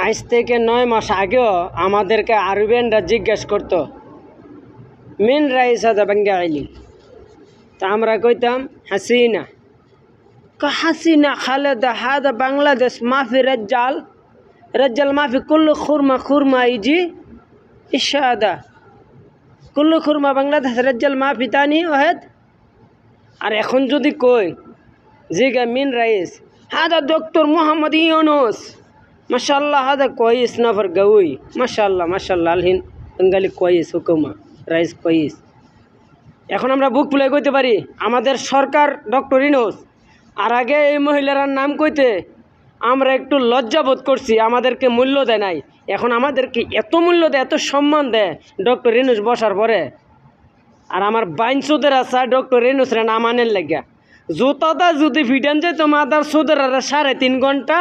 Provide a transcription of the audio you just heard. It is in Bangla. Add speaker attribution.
Speaker 1: আজ থেকে 9 মাস আগেও আমাদেরকে আরবিয়ানরা জিজ্ঞেস করতো মিন রাইস হাদা বাঙ্গাইলি, তা আমরা কইতাম হাসিনা। হাসিনা খালেদা হাদা বাংলাদেশ মাফি রাজ্জাল রাজ্জাল মাফি কুল্লু খুরমা খুরমা ইজি ইশাদা কুল্লু খুরমা বাংলাদেশ রাজ্জাল মাফি তানি ওহেদ। আর এখন যদি কই জিগা মিন রাইস হাদা ডক্টর মোহাম্মদ ইউনুস মাশাল্লাহ হাদা কয়েস নফর গউই মাশাল্লাহ মাশাল্লাহ আলহিন বেঙ্গালি কয়েস হুকুমা রাইস কয়েস। এখন আমরা বুক ফুলে কইতে পারি আমাদের সরকার ডক্টর ইউনুস। আর আগে এই মহিলার নাম কইতে আমরা একটু লজ্জা বোধ করছি, আমাদেরকে মূল্য দেয় নাই। এখন আমাদেরকে এত মূল্য দেয়, এত সম্মান দেয় ডক্টর ইউনুস বসার পরে। আর আমার বাইনসুদের আছে ডক্টর ইউনুসের নাম আনের লাগিয়া জুতাটা যদি ফিডান যায় তো মাদার সুদের 3.5 ঘন্টা